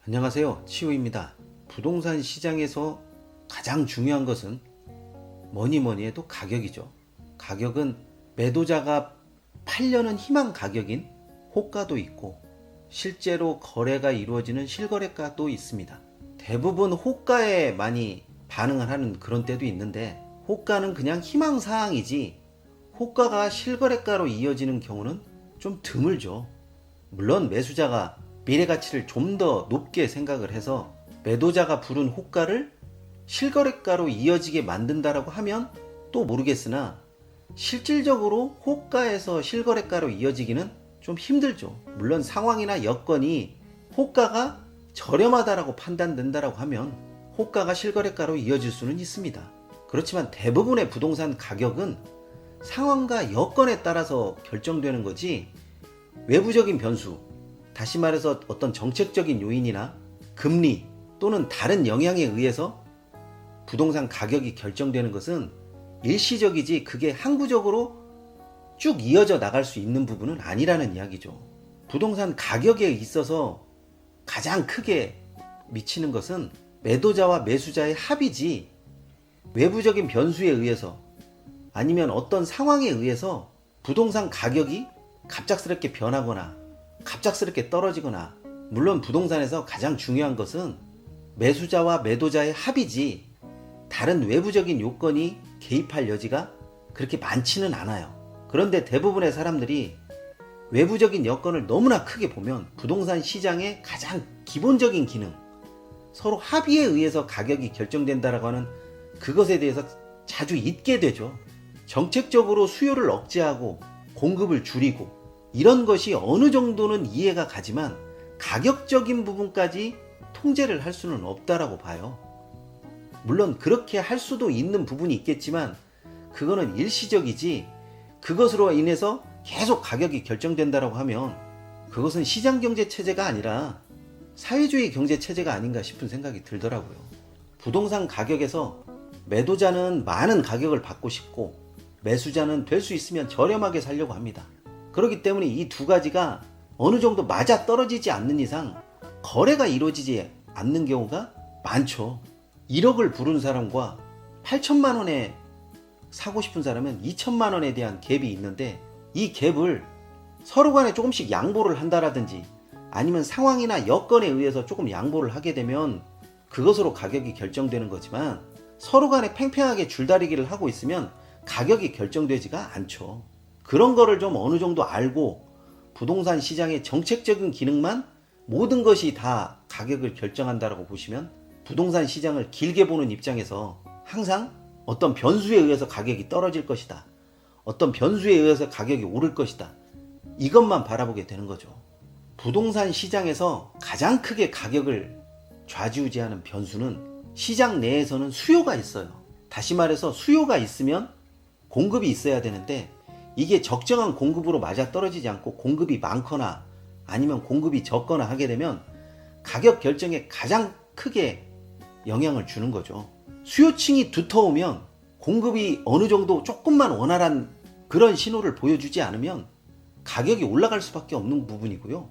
안녕하세요. 치우입니다. 부동산 시장에서 가장 중요한 것은 뭐니 해도 가격이죠. 가격은 매도자가 팔려는 희망 가격인 호가도 있고 실제로 거래가 이루어지는 실거래가도 있습니다. 대부분 호가에 많이 반응을 하는 그런 때도 있는데 호가는 그냥 희망사항이지 호가가 실거래가로 이어지는 경우는 좀 드물죠. 물론 매수자가 미래 가치를 좀 더 높게 생각을 해서 매도자가 부른 호가를 실거래가로 이어지게 만든다라고 하면 또 모르겠으나 실질적으로 호가에서 실거래가로 이어지기는 좀 힘들죠. 물론 상황이나 여건이 호가가 저렴하다라고 판단된다라고 하면 호가가 실거래가로 이어질 수는 있습니다. 그렇지만 대부분의 부동산 가격은 상황과 여건에 따라서 결정되는 거지 외부적인 변수, 다시 말해서 어떤 정책적인 요인이나 금리 또는 다른 영향에 의해서 부동산 가격이 결정되는 것은 일시적이지 그게 항구적으로 쭉 이어져 나갈 수 있는 부분은 아니라는 이야기죠. 부동산 가격에 있어서 가장 크게 미치는 것은 매도자와 매수자의 합이지 외부적인 변수에 의해서 아니면 어떤 상황에 의해서 부동산 가격이 갑작스럽게 변하거나 갑작스럽게 떨어지거나, 물론 부동산에서 가장 중요한 것은 매수자와 매도자의 합이지 다른 외부적인 요건이 개입할 여지가 그렇게 많지는 않아요. 그런데 대부분의 사람들이 외부적인 여건을 너무나 크게 보면 부동산 시장의 가장 기본적인 기능, 서로 합의에 의해서 가격이 결정된다라고 하는 그것에 대해서 자주 잊게 되죠. 정책적으로 수요를 억제하고 공급을 줄이고 이런 것이 어느 정도는 이해가 가지만 가격적인 부분까지 통제를 할 수는 없다라고 봐요. 물론 그렇게 할 수도 있는 부분이 있겠지만 그거는 일시적이지 그것으로 인해서 계속 가격이 결정된다라고 하면 그것은 시장경제 체제가 아니라 사회주의 경제 체제가 아닌가 싶은 생각이 들더라고요. 부동산 가격에서 매도자는 많은 가격을 받고 싶고 매수자는 될 수 있으면 저렴하게 살려고 합니다. 그렇기 때문에 이 두 가지가 어느 정도 맞아 떨어지지 않는 이상 거래가 이루어지지 않는 경우가 많죠. 1억을 부른 사람과 8천만 원에 사고 싶은 사람은 2천만 원에 대한 갭이 있는데 이 갭을 서로 간에 조금씩 양보를 한다라든지 아니면 상황이나 여건에 의해서 조금 양보를 하게 되면 그것으로 가격이 결정되는 거지만 서로 간에 팽팽하게 줄다리기를 하고 있으면 가격이 결정되지가 않죠. 그런 거를 좀 어느 정도 알고 부동산 시장의 정책적인 기능만 모든 것이 다 가격을 결정한다라고 보시면 부동산 시장을 길게 보는 입장에서 항상 어떤 변수에 의해서 가격이 떨어질 것이다. 어떤 변수에 의해서 가격이 오를 것이다. 이것만 바라보게 되는 거죠. 부동산 시장에서 가장 크게 가격을 좌지우지하는 변수는 시장 내에서는 수요가 있어요. 다시 말해서 수요가 있으면 공급이 있어야 되는데 이게 적정한 공급으로 맞아떨어지지 않고 공급이 많거나 아니면 공급이 적거나 하게 되면 가격 결정에 가장 크게 영향을 주는 거죠. 수요층이 두터우면 공급이 어느 정도 조금만 원활한 그런 신호를 보여주지 않으면 가격이 올라갈 수밖에 없는 부분이고요.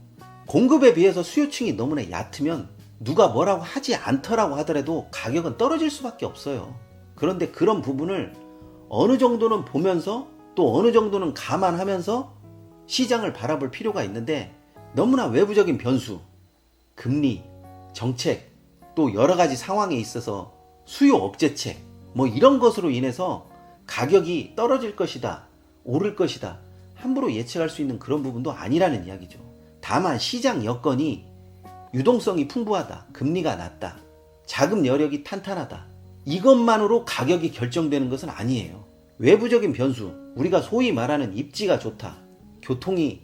공급에 비해서 수요층이 너무나 얕으면 누가 뭐라고 하지 않더라고 하더라도 가격은 떨어질 수밖에 없어요. 그런데 그런 부분을 어느 정도는 보면서 또 어느 정도는 감안하면서 시장을 바라볼 필요가 있는데 너무나 외부적인 변수, 금리, 정책, 또 여러 가지 상황에 있어서 수요 억제책 뭐 이런 것으로 인해서 가격이 떨어질 것이다, 오를 것이다 함부로 예측할 수 있는 그런 부분도 아니라는 이야기죠. 다만 시장 여건이 유동성이 풍부하다, 금리가 낮다, 자금 여력이 탄탄하다 이것만으로 가격이 결정되는 것은 아니에요. 외부적인 변수, 우리가 소위 말하는 입지가 좋다, 교통이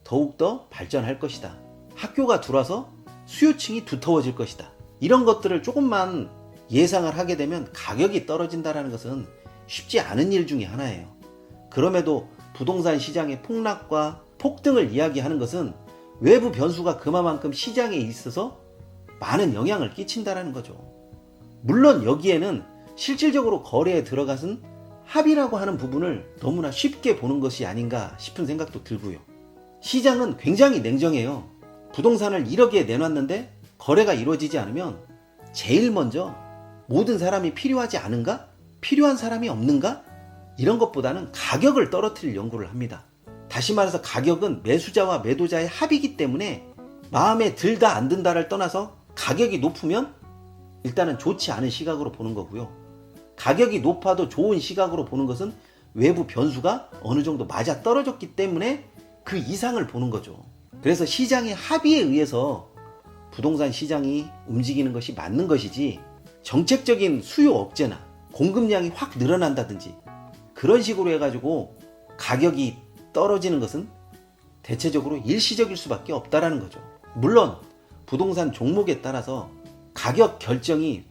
더욱더 발전할 것이다, 학교가 들어와서 수요층이 두터워질 것이다 이런 것들을 조금만 예상을 하게 되면 가격이 떨어진다는 것은 쉽지 않은 일 중에 하나예요. 그럼에도 부동산 시장의 폭락과 폭등을 이야기하는 것은 외부 변수가 그만큼 시장에 있어서 많은 영향을 끼친다는 거죠. 물론 여기에는 실질적으로 거래에 들어가선 합의라고 하는 부분을 너무나 쉽게 보는 것이 아닌가 싶은 생각도 들고요. 시장은 굉장히 냉정해요. 부동산을 1억에 내놨는데 거래가 이루어지지 않으면 제일 먼저 모든 사람이 필요하지 않은가? 필요한 사람이 없는가? 이런 것보다는 가격을 떨어뜨릴 연구를 합니다. 다시 말해서 가격은 매수자와 매도자의 합이기 때문에 마음에 들다 안 든다를 떠나서 가격이 높으면 일단은 좋지 않은 시각으로 보는 거고요. 가격이 높아도 좋은 시각으로 보는 것은 외부 변수가 어느 정도 맞아 떨어졌기 때문에 그 이상을 보는 거죠. 그래서 시장의 합의에 의해서 부동산 시장이 움직이는 것이 맞는 것이지, 정책적인 수요 억제나 공급량이 확 늘어난다든지 그런 식으로 해가지고 가격이 떨어지는 것은 대체적으로 일시적일 수밖에 없다라는 거죠. 물론 부동산 종목에 따라서 가격 결정이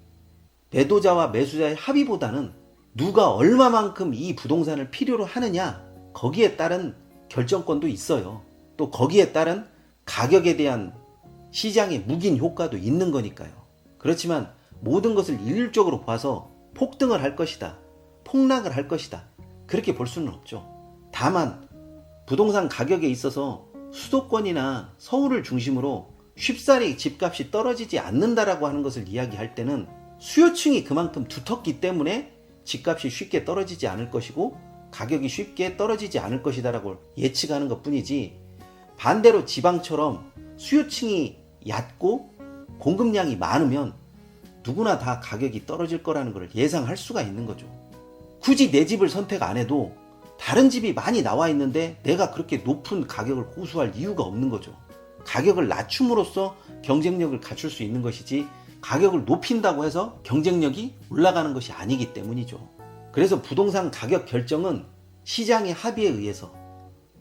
매도자와 매수자의 합의보다는 누가 얼마만큼 이 부동산을 필요로 하느냐, 거기에 따른 결정권도 있어요. 또 거기에 따른 가격에 대한 시장의 묵인 효과도 있는 거니까요. 그렇지만 모든 것을 일률적으로 봐서 폭등을 할 것이다, 폭락을 할 것이다, 그렇게 볼 수는 없죠. 다만 부동산 가격에 있어서 수도권이나 서울을 중심으로 쉽사리 집값이 떨어지지 않는다라고 하는 것을 이야기할 때는 수요층이 그만큼 두텁기 때문에 집값이 쉽게 떨어지지 않을 것이고 가격이 쉽게 떨어지지 않을 것이다라고 예측하는 것 뿐이지, 반대로 지방처럼 수요층이 얕고 공급량이 많으면 누구나 다 가격이 떨어질 거라는 걸 예상할 수가 있는 거죠. 굳이 내 집을 선택 안 해도 다른 집이 많이 나와 있는데 내가 그렇게 높은 가격을 고수할 이유가 없는 거죠. 가격을 낮춤으로써 경쟁력을 갖출 수 있는 것이지, 가격을 높인다고 해서 경쟁력이 올라가는 것이 아니기 때문이죠. 그래서 부동산 가격 결정은 시장의 합의에 의해서,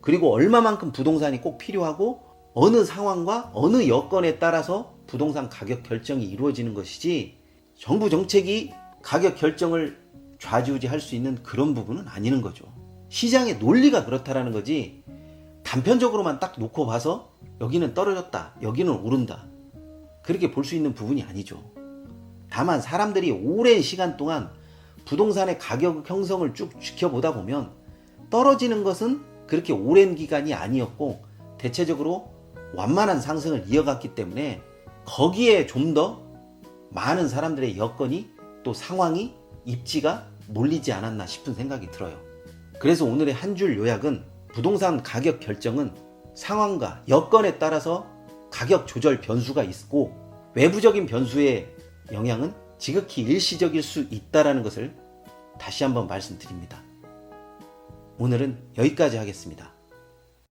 그리고 얼마만큼 부동산이 꼭 필요하고 어느 상황과 어느 여건에 따라서 부동산 가격 결정이 이루어지는 것이지, 정부 정책이 가격 결정을 좌지우지할 수 있는 그런 부분은 아니는 거죠. 시장의 논리가 그렇다라는 거지, 단편적으로만 딱 놓고 봐서 여기는 떨어졌다, 여기는 오른다, 그렇게 볼 수 있는 부분이 아니죠. 다만 사람들이 오랜 시간 동안 부동산의 가격 형성을 쭉 지켜보다 보면 떨어지는 것은 그렇게 오랜 기간이 아니었고 대체적으로 완만한 상승을 이어갔기 때문에 거기에 좀 더 많은 사람들의 여건이, 또 상황이, 입지가 몰리지 않았나 싶은 생각이 들어요. 그래서 오늘의 한 줄 요약은, 부동산 가격 결정은 상황과 여건에 따라서 가격 조절 변수가 있고 외부적인 변수의 영향은 지극히 일시적일 수 있다는 것을 다시 한번 말씀드립니다. 오늘은 여기까지 하겠습니다.